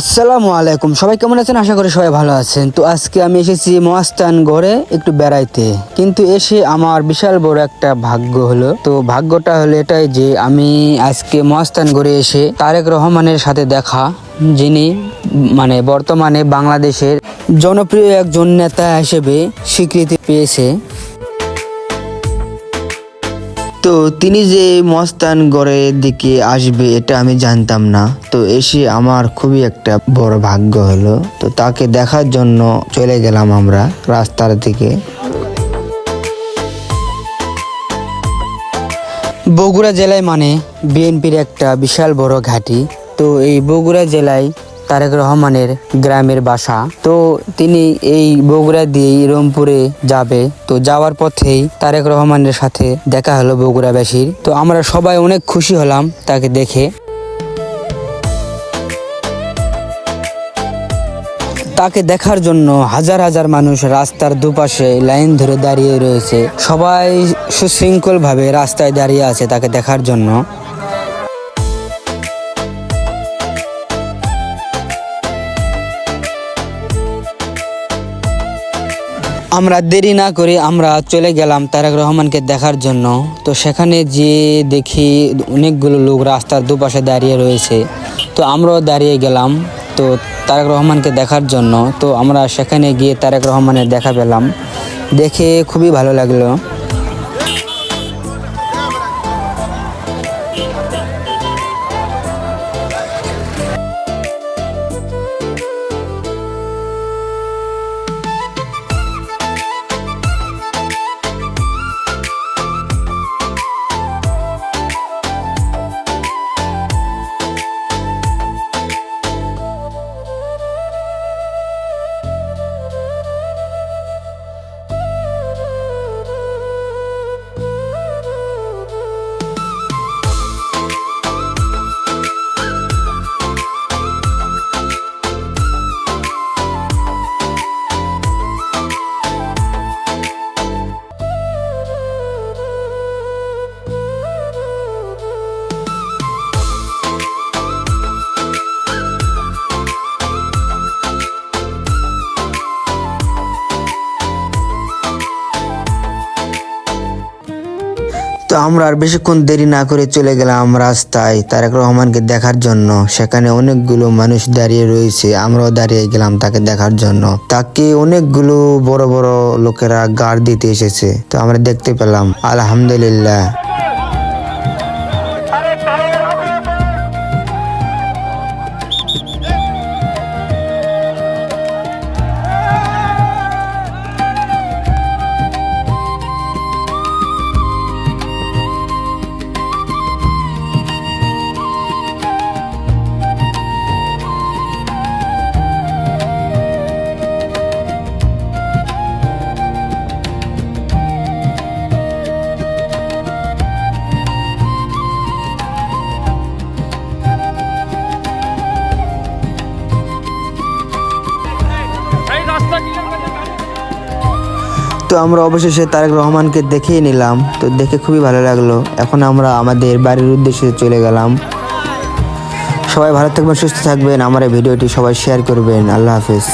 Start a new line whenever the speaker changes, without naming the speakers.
আসসালামু আলাইকুম, সবাই কেমন আছেন? আশা করি সবাই ভালো আছেন। তো আজকে আমি এসেছি মহাস্থানগড়ে একটু বেড়াইতে, কিন্তু এসে আমার বিশাল বড় একটা ভাগ্য হলো। তো ভাগ্যটা হলো এটাই যে আমি আজকে মহাস্থানগড়ে এসে তারেক রহমানের সাথে দেখা, যিনি বর্তমানে বাংলাদেশের জনপ্রিয় একজন নেতা হিসেবে স্বীকৃতি পেয়েছে। তো তিনি যে মস্তানগড়ের দিকে আসবে এটা আমি জানতাম না। তো এসে আমার খুবই একটা বড় ভাগ্য হলো। তো তাকে দেখার জন্য চলে গেলাম আমরা রাস্তার দিকে। বগুড়া জেলায় বিএনপির একটা বিশাল বড় ঘাঁটি। তো এই বগুড়া জেলায় তারেক রহমানের গ্রামের বাসা। তো তিনি এই বগুড়া দিয়েই রংপুরে যাবে। তো যাওয়ার পথেই তারেক রহমানের সাথে দেখা হলো বগুড়াবাসীর। তো আমরা সবাই অনেক খুশি হলাম তাকে দেখে। তাকে দেখার জন্য হাজার হাজার মানুষ রাস্তার দুপাশে লাইন ধরে দাঁড়িয়ে রয়েছে। সবাই সুশৃঙ্খলভাবে রাস্তায় দাঁড়িয়ে আছে তাকে দেখার জন্য। আমরা দেরি না করে আমরা চলে গেলাম তারেক রহমানকে দেখার জন্য। তো সেখানে যে দেখি অনেকগুলো লোক রাস্তার দুপাশে দাঁড়িয়ে রয়েছে। তো আমরাও দাঁড়িয়ে গেলাম তো তারেক রহমানকে দেখার জন্য। তো আমরা সেখানে গিয়ে তারেক রহমানের দেখা পেলাম, দেখে খুবই ভালো লাগলো। তো আমরা আর বেশিক্ষণ দেরি না করে চলে গেলাম রাস্তায় তারেক রহমানকে দেখার জন্য। সেখানে অনেকগুলো মানুষ দাঁড়িয়ে রয়েছে, আমরাও দাঁড়িয়ে গেলাম তাকে দেখার জন্য। তাকে অনেকগুলো বড় বড় লোকেরা গার্ড দিতে এসেছে। তো আমরা দেখতে পেলাম, আলহামদুলিল্লাহ। তো আমরা অবশেষে তারেক রহমানকে দেখেই নিলাম। তো দেখে খুবই ভালো লাগলো। এখন আমরা আমাদের বাড়ির উদ্দেশ্যে চলে গেলাম। সবাই ভালো থাকবেন, সুস্থ থাকবেন। আমার এই ভিডিওটি সবাই শেয়ার করবেন। আল্লাহ হাফেজ।